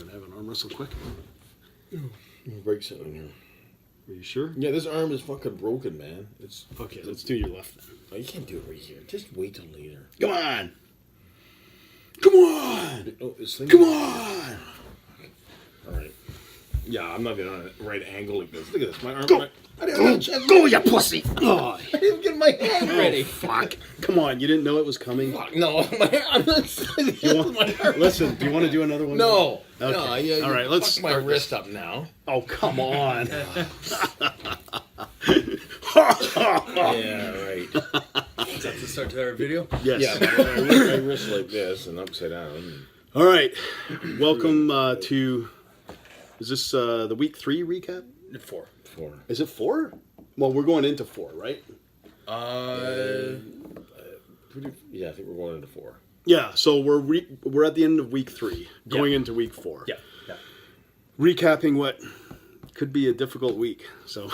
gonna have an arm wrestle quick. Break something here. Are you sure? Yeah, this arm is fucking broken, man. It's Okay, let's do your left then. Oh, you can't do it right here. Just wait till later. Come on! Come on! Oh, Come on! All right. Yeah, I'm not even on a right angle like this. Look at this. My arm. Go! I didn't have a chance. Go, you pussy! Oh, I didn't get my hand ready. fuck. Come on, you didn't know it was coming? Fuck, no, I'm not. You want, listen, do you want to do another one? No. Okay. No, yeah, all right, let's fuck my start wrist up now. Oh, come on. Yeah, right. Is that the start to our video? Yes. Yeah, my wrist like this and upside down. All right. Welcome to... Is this the week 3 recap? 4. Is it 4? Well, we're going into 4, right? Yeah, I think we're going into 4. Yeah, so we're at the end of week 3, going into week 4. Yeah. Recapping what could be a difficult week. So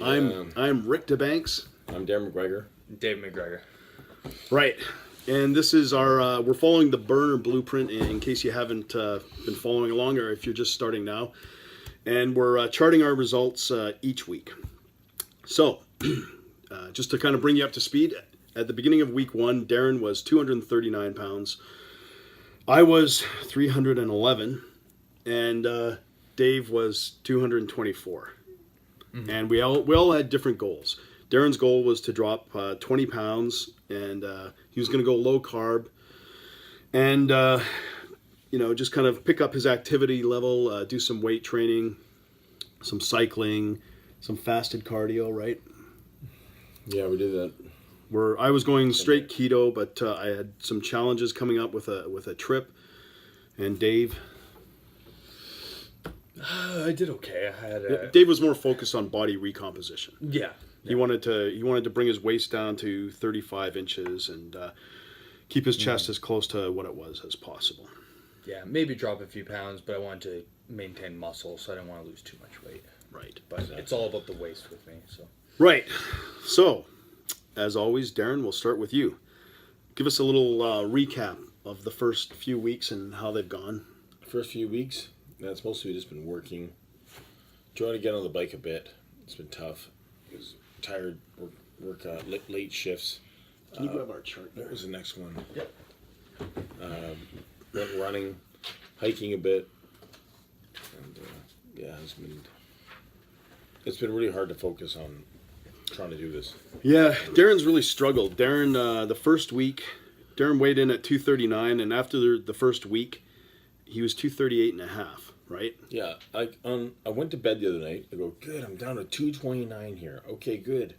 I'm Rick DeBanks. I'm Darren McGregor. Dave McGregor. Right. And this is our, we're following the burner blueprint in case you haven't been following along or if you're just starting now. And we're charting our results each week. So, just to kind of bring you up to speed, at the beginning of week 1, Darren was 239 pounds. I was 311. And Dave was 224. Mm-hmm. And we all had different goals. Darren's goal was to drop 20 pounds, and he was going to go low carb, and just kind of pick up his activity level, do some weight training, some cycling, some fasted cardio, right? Yeah, we did that. I was going straight keto, but I had some challenges coming up with a trip, and Dave. I did okay. I had Dave was more focused on body recomposition. Yeah. He wanted to bring his waist down to 35 inches and keep his chest as close to what it was as possible. Yeah, maybe drop a few pounds, but I wanted to maintain muscle, so I didn't want to lose too much weight. Right. But it's all about the waist with me. So. Right. So, as always, Darren, we'll start with you. Give us a little recap of the first few weeks and how they've gone. First few weeks, that's mostly just been working. Trying to get on the bike a bit. It's been tough. Because tired, work late shifts. Can you grab our chart there? What was the next one? Yep. Went running, hiking a bit, and it's been really hard to focus on trying to do this. Yeah, Darren's really struggled. Darren, the first week, Darren weighed in at 239, and after the first week, he was 238 and a half. Right? Yeah, I went to bed the other night. I go, good, I'm down to 229 here. Okay, good.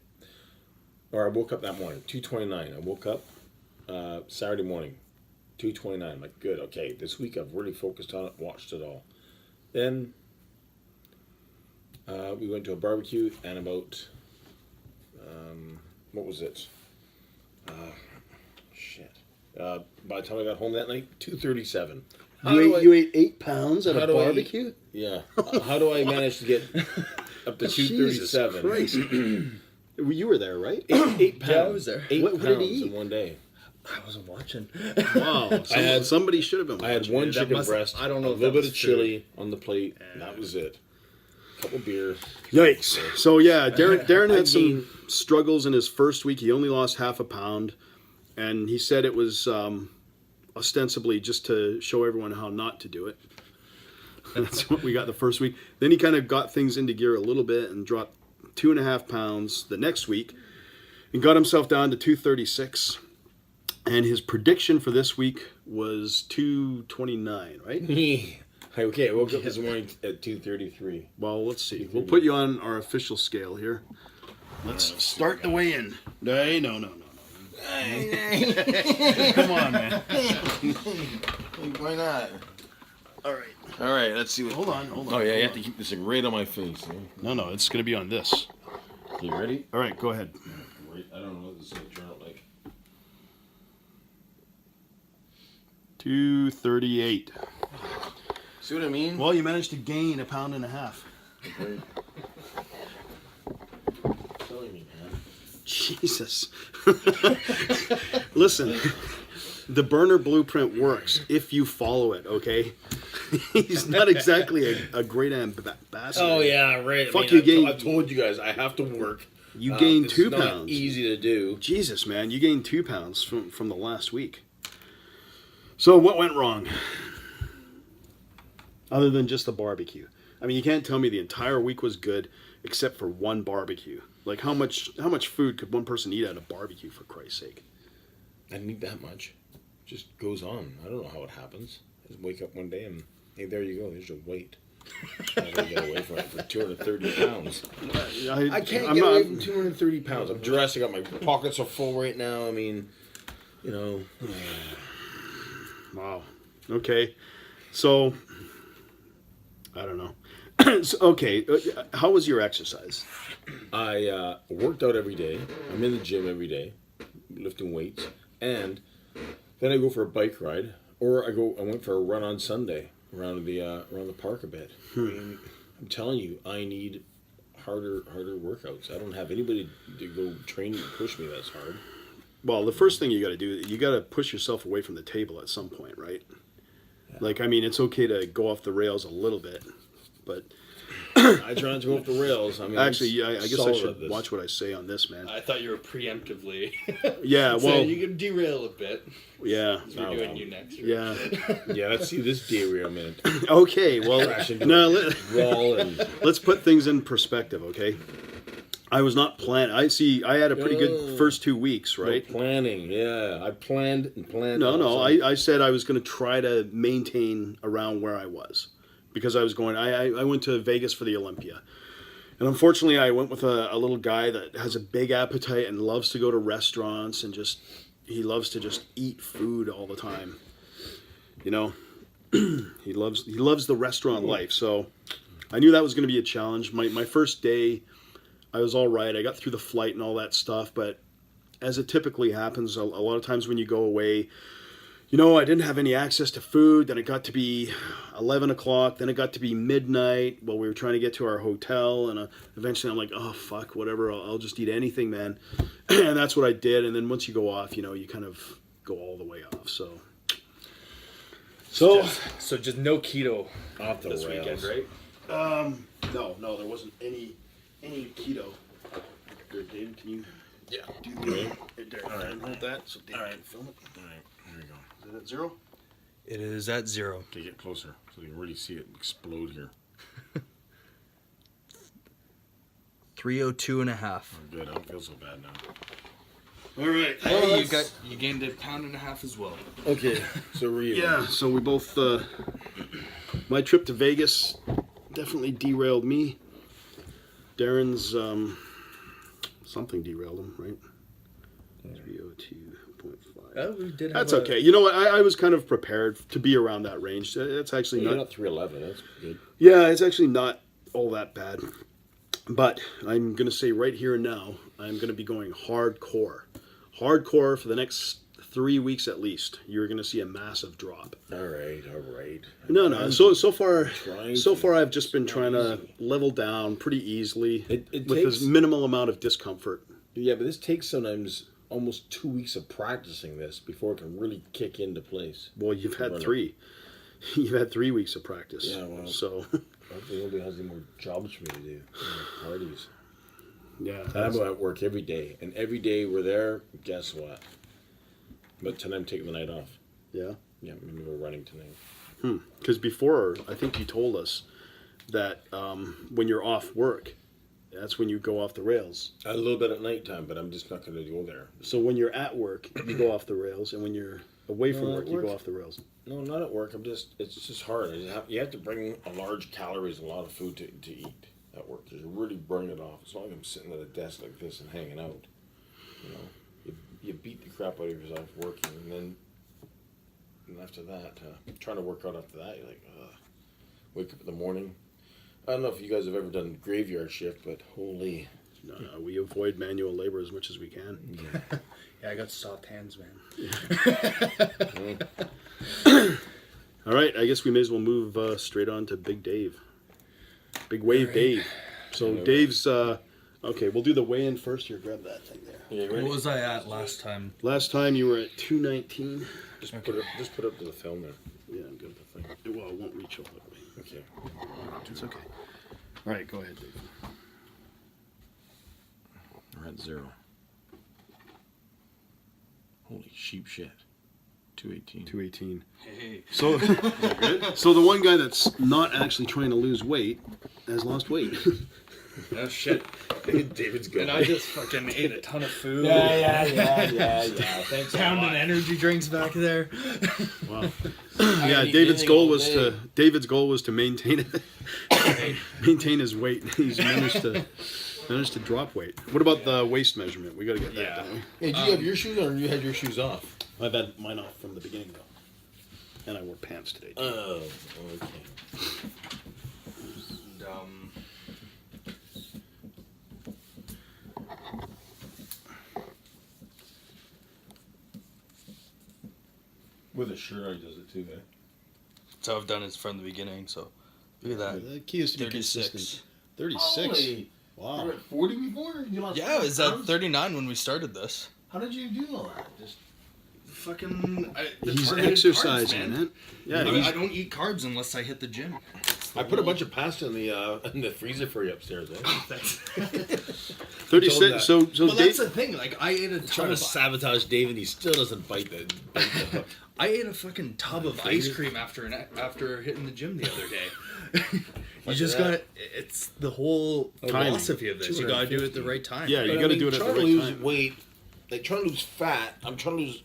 Or I woke up that morning, 229. I woke up Saturday morning, 229. I'm like, good, okay. This week I've really focused on it, watched it all. Then we went to a barbecue and about, what was it? By the time I got home that night, 237. You ate 8 pounds at a barbecue? Yeah. How do I manage to get up to 237? Christ. You were there, right? 8 pounds. Yeah, I was there. 8 what pounds did he eat? in one day. I wasn't watching. Wow. Somebody should have been watching. I had one chicken breast, I don't know a if little that bit was of chili on the plate, and that was it. A couple beers. Yikes. So, yeah, Darren had some struggles in his first week. He only lost half a pound, and he said it was... ostensibly just to show everyone how not to do it. That's what we got the first week. Then he kind of got things into gear a little bit and dropped 2.5 pounds the next week and got himself down to 236. And his prediction for this week was 229, right? Okay, I woke up this morning at 233. Well, let's see. We'll put you on our official scale here. Let's start the weigh in. No. Come on, man. Why not? All right. All right, let's see what... Hold on. Oh, yeah, you have to keep this thing right on my face. Eh? No, it's going to be on this. You ready? All right, go ahead. Wait, I don't know what this is going to turn out like. 238. See what I mean? Well, you managed to gain 1.5 pounds. Okay. Killing me, man. Jesus. Listen, The burner blueprint works if you follow it, okay? He's not exactly a great ambassador. Oh yeah, right. Fuck you, gain. I told you guys I have to work. You gained It's 2 not pounds. easy to do. Jesus, man, you gained 2 pounds from the last week. So what went wrong? Other than just the barbecue. I mean, you can't tell me the entire week was good except for one barbecue. Like how much food could one person eat at a barbecue, for Christ's sake? I didn't eat that much. Just goes on. I don't know how it happens. I just wake up one day and hey, there you go. There's your weight. I gotta get away from it for 230 pounds. I can't get away from 230 pounds. I'm dressed. I got my pockets are full right now. I mean, you know. Wow. Okay. So I don't know. So, okay. How was your exercise? I worked out every day. I'm in the gym every day, lifting weights, and then I go for a bike ride, or I went for a run on Sunday around the park a bit. I mean, I'm telling you, I need harder workouts. I don't have anybody to go train and push me that's hard. Well, the first thing you got to do, you got to push yourself away from the table at some point, right? Yeah. Like, I mean, it's okay to go off the rails a little bit, but I try not to go off the rails. I mean, actually, I guess I should watch what I say on this, man. I thought you were preemptively. Yeah, well, so you can derail a bit. Yeah, We're doing you next. Right? Yeah, yeah. Let's see this derailment. Okay, well, now and let's put things in perspective, okay? I was not planning. I had a pretty good first 2 weeks, right? No planning, yeah. I planned and planned. No. I said I was going to try to maintain around where I was because I was going. I went to Vegas for the Olympia, and unfortunately, I went with a little guy that has a big appetite and loves to go to restaurants and he loves to just eat food all the time. You know, he loves the restaurant life. So I knew that was going to be a challenge. My first day, I was all right. I got through the flight and all that stuff, but as it typically happens, a lot of times when you go away, you know, I didn't have any access to food. Then it got to be 11 o'clock. Then it got to be midnight while we were trying to get to our hotel. And eventually I'm like, oh, fuck, whatever. I'll just eat anything, man. And that's what I did. And then once you go off, you know, you kind of go all the way off. So just no keto off the this rails. weekend, right? No, there wasn't any keto. Good, David, can you Yeah. do the Darren, All right. hold that so David All right. can film it? All right, here we go. Is it at 0? It is at 0. Okay, get closer so you can really see it explode here. 302.5. Oh, good. I don't feel so bad now. All right. Hey, you gained 1.5 pounds as well. Okay, so we're even. Yeah, so we both, my trip to Vegas definitely derailed me. Darren's, something derailed him, right? 302.5. Oh, we did. That's okay. You know what? I was kind of prepared to be around that range. That's actually You're not. not 311. That's good. Yeah, it's actually not all that bad. But I'm going to say right here and now, I'm going to be going hardcore. Hardcore for the next 3 weeks at least. You're going to see a massive drop. All right. No. So far I've just been trying to level down pretty easily It with takes- this minimal amount of discomfort. Yeah, but this takes sometimes almost 2 weeks of practicing this before it can really kick into place. Well, you've had 3. You've had 3 weeks of practice. Yeah, well. So Hopefully nobody has any more jobs for me to do. Parties. yeah. I'm at work every day, and every day we're there. Guess what? But tonight I'm taking the night off. Yeah. Yeah, maybe we're running tonight. Because before, I think you told us that when you're off work, that's when you go off the rails. A little bit at nighttime, but I'm just not going to go there. So when you're at work, you go off the rails, and when you're away from No, work, at you go work. off the rails. No, not at work. It's just hard. You have to bring a large calories, a lot of food to eat at work. You really burn it off. It's not like I'm sitting at a desk like this and hanging out. You know, you beat the crap out of yourself working, and after that, trying to work out after that, you're like, wake up in the morning. I don't know if you guys have ever done graveyard shift, but holy. No, we avoid manual labor as much as we can. Yeah, I got soft hands, man. All right, I guess we may as well move straight on to Big Dave. Big Wave Dave. So Dave's Okay, we'll do the weigh-in first. Here, grab that thing there. Yeah, you What ready? was I at last time? Last time you were at 219. Just put up to the film there. Yeah, I'm good. The thing. Well, it won't reach all that way. Okay. It's okay. All right, go ahead, Dave. We're at 0. Holy sheep shit. 218. 218. Hey. So, so the one guy that's not actually trying to lose weight has lost weight. Oh shit. David's good. And I just fucking ate a ton of food. Yeah. Thanks. Pounding energy drinks back there. Wow. Yeah, David's goal was to maintain maintain his weight. He's managed to drop weight. What about the waist measurement? We got to get that, Yeah. don't we? Hey, did you have your shoes on or you had your shoes off? I've had mine off from the beginning though, and I wore pants today. Too. Oh, okay. And, With a shirt, I does it too, eh? so I've done it from the beginning, so look at that. The key is to be 36. consistent. 36. Holy. Wow. You were at 40 before? You lost Yeah, it was at pounds? 39 when we started this. How did you do all that? Just Fucking. He's exercising, man. Yeah, I he's, don't eat carbs unless I hit the gym. I put a bunch of pasta in the freezer for you upstairs, eh? Thanks. 36. So Well, Dave, that's the thing. Like, I ate a Trying ton to of. sabotage Dave and he still doesn't bite the hook. I ate a fucking tub of ice cream after hitting the gym the other day. You just that. got it's the whole Timing. philosophy of this. You got to do it at the right time. Yeah, you But got to do it at the trying to right lose time. weight, like trying to lose fat. I'm trying to lose,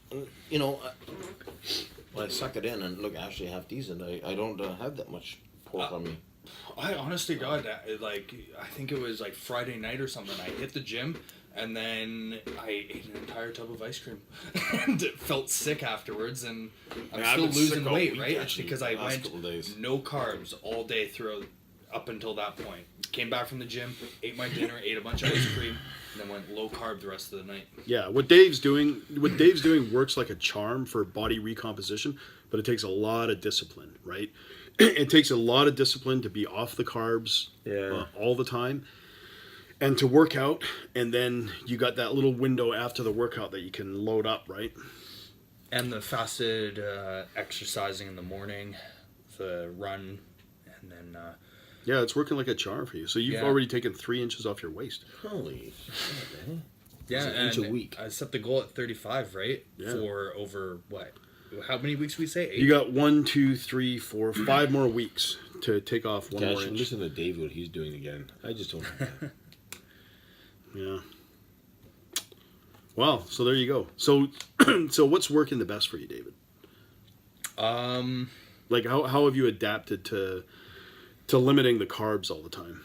well, I suck it in and look, actually half decent. I don't have that much pork on me. I honestly God, like I think it was like Friday night or something. I hit the gym and then I ate an entire tub of ice cream and it felt sick afterwards. And I'm Yeah, I've still been losing sick all weight, week, right? It's actually, because I last went couple days. no carbs all day throughout up until that point. Came back from the gym, ate my dinner, ate a bunch of ice cream, and then went low carb the rest of the night. Yeah, what Dave's doing works like a charm for body recomposition, but it takes a lot of discipline, right? It takes a lot of discipline to be off the carbs all the time and to work out, and then you got that little window after the workout that you can load up, right? And the fasted exercising in the morning, the run, and then Yeah, it's working like a charm for you. So you've Yeah. already taken 3 inches off your waist. Holy shit, eh? yeah, an inch a and week. I set the goal at 35, right? Yeah. For over what? How many weeks we say? 8? You got 1, 2, 3, 4, 5 more weeks to take off 1 more Gosh, inch. listen to Dave what he's doing again. I just don't have that. Yeah. Wow. So there you go. So, so what's working the best for you, David? Like how have you adapted to limiting the carbs all the time?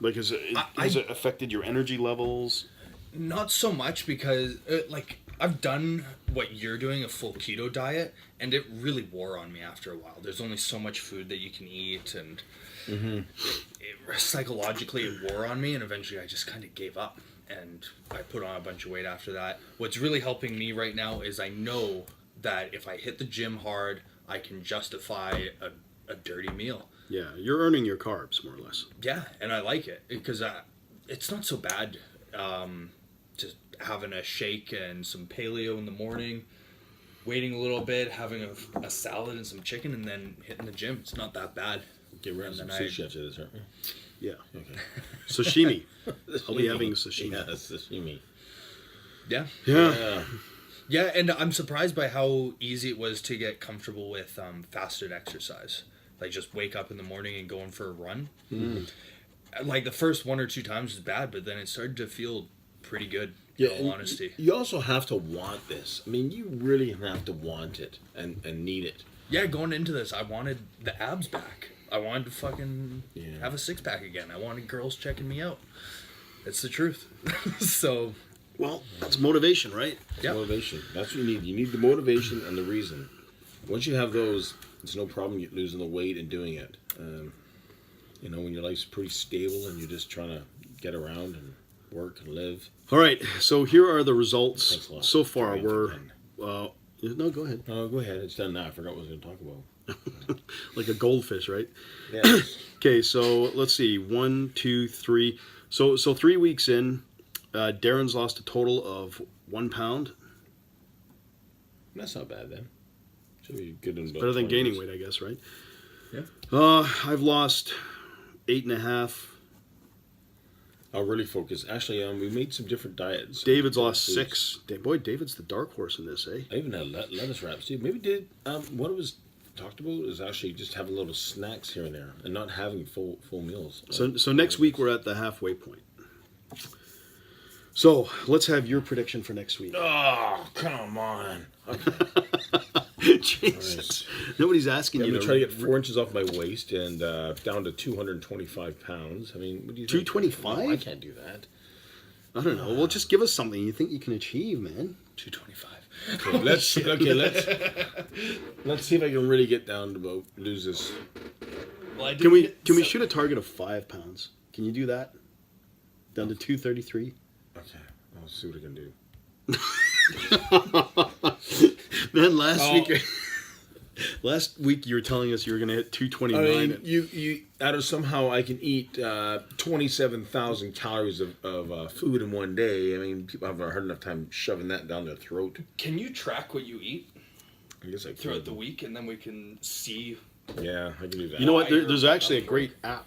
Like has it affected your energy levels? Not so much because like I've done what you're doing, a full keto diet, and it really wore on me after a while. There's only so much food that you can eat, and psychologically it wore on me, and eventually I just kind of gave up, and I put on a bunch of weight after that. What's really helping me right now is I know that if I hit the gym hard, I can justify a dirty meal. Yeah, you're earning your carbs more or less. Yeah, and I like it because it's not so bad. Just having a shake and some paleo in the morning, waiting a little bit, having a salad and some chicken, and then hitting the gym. It's not that bad. Get rid of some And then sushi after this, aren't we? Yeah. Okay. Sashimi. I'll be having sashimi. Yeah, sashimi. Yeah. Yeah. Yeah, and I'm surprised by how easy it was to get comfortable with fasted exercise. Like just wake up in the morning and going for a run. Like the first 1 or 2 times was bad, but then it started to feel pretty good. Yeah, in all honesty. You also have to want this. I mean, you really have to want it and need it. Yeah, going into this, I wanted the abs back. I wanted to fucking Yeah. have a 6-pack again. I wanted girls checking me out. It's the truth. So, Well, that's motivation, right? yeah. Motivation. That's what you need. You need the motivation and the reason. Once you have those, it's no problem losing the weight and doing it. When your life's pretty stable and you're just trying to get around and work and live. All right. So here are the Thanks results a lot. so far. Sorry We're for that. no, go ahead. Oh, go ahead. It's done now. I forgot what I was going to talk about. like a goldfish, right? Yeah. Okay, so let's see. 1, 2, 3. So 3 weeks in, Darren's lost a total of 1 pound. That's not bad then. Should be good in about Better than 20 gaining weeks. weight, I guess, right? Yeah. I've lost 8.5. I'll really focus. Actually, we made some different diets. David's lost Foods. 6. Boy, David's the dark horse in this, eh? I even had lettuce wraps too. Maybe did what it was talked about is actually just having little snacks here and there and not having full meals. So next week we're at the halfway point. So let's have your prediction for next week. Oh, come on! Jesus, nobody's asking I'm you gonna to try to get 4 inches off my waist and down to 225 pounds. I mean, what do you think? 225? No, I can't do that. I don't know. Well, just give us something you think you can achieve, man. 225. Okay, let's see if I can really get down to about lose this. Well, I did Can we get can we some- shoot a target of 5 pounds? Can you do that? Down to 233. Okay, I'll see what I can do. Man, Oh. last week you were telling us you were going to hit 229. I mean, you out of somehow I can eat 27,000 calories of food in one day. I mean, people have a hard enough time shoving that down their throat. Can you track what you eat I guess I can. throughout the week, and then we can see? Yeah, I can do that. You know what? Fire There's actually a up. great app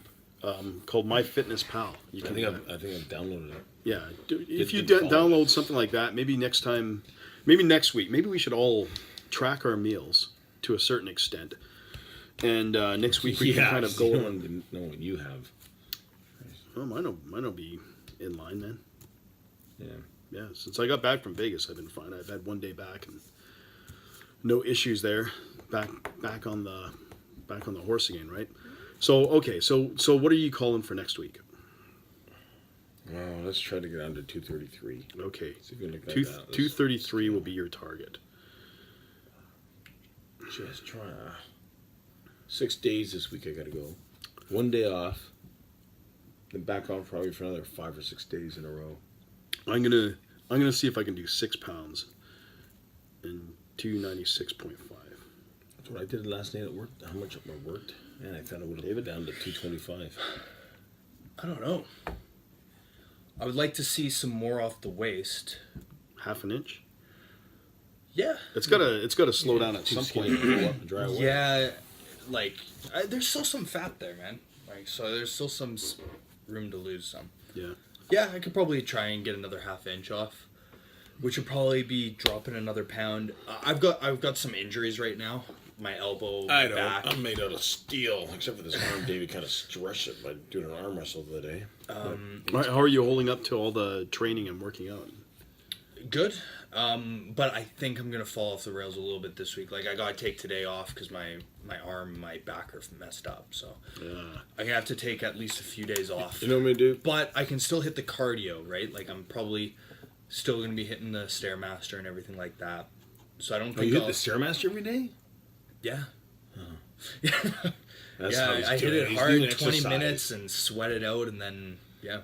called MyFitnessPal. You I can think I've downloaded it. yeah. If you did follow. download something like that, maybe next time, maybe next week, maybe we should all track our meals to a certain extent. And next week we can kind of go You on. want to know what you have. Oh, mine'll be in line, man. Yeah. Yeah, since I got back from Vegas, I've been fine. I've had 1 day back and no issues there. Back on the horse again, right? So okay, so what are you calling for next week? Well, let's try to get down to 233. Okay, See if we can look like two that. 233 will be your target. Just try. 6 days this week I gotta go. 1 day off. Then back on probably for another 5 or 6 days in a row. I'm gonna see if I can do 6 pounds and 296.5. That's what I did last night at work. How much I worked? Man, I thought I would have it down to 225. I don't know. I would like to see some more off the waist. Half an inch. Yeah. It's gotta slow down at Too some skinny point. to go up and dry away. Yeah, like there's still some fat there, man. Like so, there's still some room to lose some. Yeah. Yeah, I could probably try and get another half inch off, which would probably be dropping another pound. I've got some injuries right now. My elbow, I know. back. I'm made out of steel, except for this arm. David kind of stretched it by doing an arm wrestle the other day. How are you holding up to all the training and working out? Good, but I think I'm gonna fall off the rails a little bit this week. Like I gotta take today off because my arm, my back are messed up. So Yeah. I have to take at least a few days off. You know what I'm gonna do? But I can still hit the cardio, right? Like I'm probably still gonna be hitting the Stairmaster and everything like that. So I don't Oh, think you hit I'll- the Stairmaster every day? yeah. That's Yeah, how he's I hit doing it He's hard, doing 20 exercise. minutes, and sweat it out, and then yeah.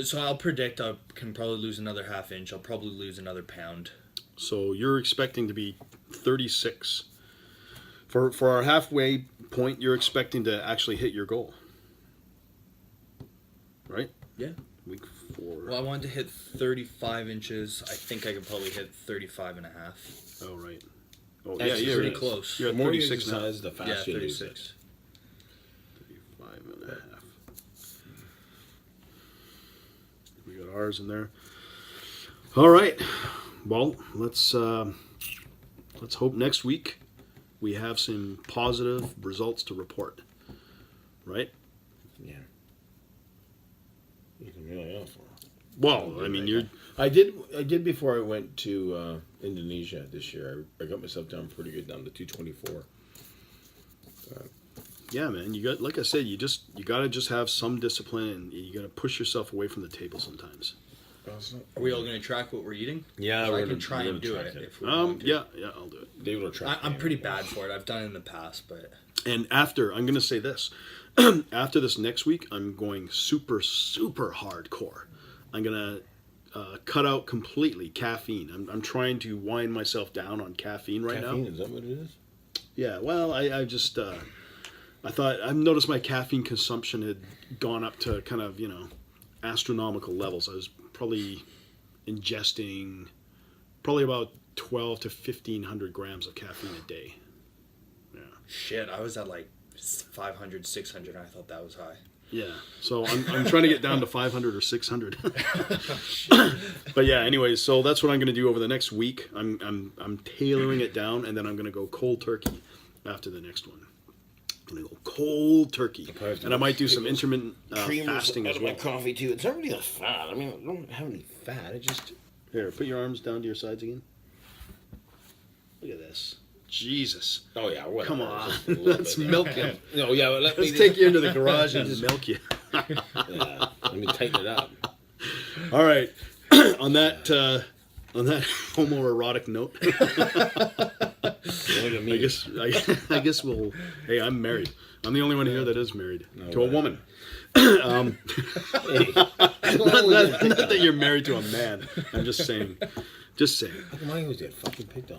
So I'll predict I can probably lose another half inch. I'll probably lose another pound. So you're expecting to be 36. For our halfway point, you're expecting to actually hit your goal. Right? Yeah. Week 4. Well, I wanted to hit 35 inches. I think I could probably hit 35 and a half. Oh, right. Oh, That's yeah, pretty you're close. You're The at more you 36 now. exercise, the Yeah, faster you lose it. 36. 35 and a half. We got ours in there. All right. Well, let's hope next week we have some positive results to report. Right? Yeah. You can really offer. Well, I mean, you're I did before I went to Indonesia this year. I got myself down pretty good, down to 224. yeah, man. You got, like I said, you gotta just have some discipline, and you gotta push yourself away from the table sometimes. Are we all going to track what we're eating? Yeah, So we're I gonna- can try we're and do gonna it track it. if we want to. Yeah, I'll do it. David will try. I'm pretty bad for it. I've done it in the past, but And after, I'm gonna say this. After this next week, I'm going super, super hardcore. I'm gonna cut out completely caffeine. I'm trying to wind myself down on caffeine right Caffeine, now. is that what it is? Yeah, well, I just I thought I've noticed my caffeine consumption had gone up to kind of astronomical levels. I was probably ingesting probably about 12 to 1500 grams of caffeine a day. Yeah. Shit, I was at like 500, 600. I thought that was high. Yeah, so I'm trying to get down to 500 or 600. But yeah, anyways, so that's what I'm going to do over the next week. I'm tailoring it down, and then I'm going to go cold turkey after the next one. I'm going to go cold turkey, and I might do some intermittent fasting as well. Coffee too. It's not really a fat. I mean, I don't have any fat. It just Here, put your arms down to your sides again. Look at this. Jesus. Oh yeah, whatever. Come on. Just a little Let's bit. milk him. No, yeah, but Let's take you into the garage and milk you. Yeah, let me tighten it up. All right. On that homoerotic note, Look at me. I guess we'll. Hey, I'm married. I'm the only one here that is married to a right. woman. Hey. Not that you're married to a man. I'm just saying. Just saying. How come I always get fucking picked on?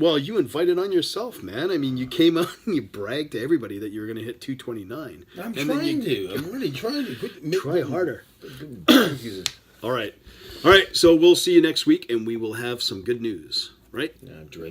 Well, you invited on yourself, man. I mean, you came out and you bragged to everybody that you were going to hit 229. I'm And then trying to. I'm really trying to. Try harder. Jesus. All right. All right. So we'll see you next week, and we will have some good news, right? Yeah, I'm dreading.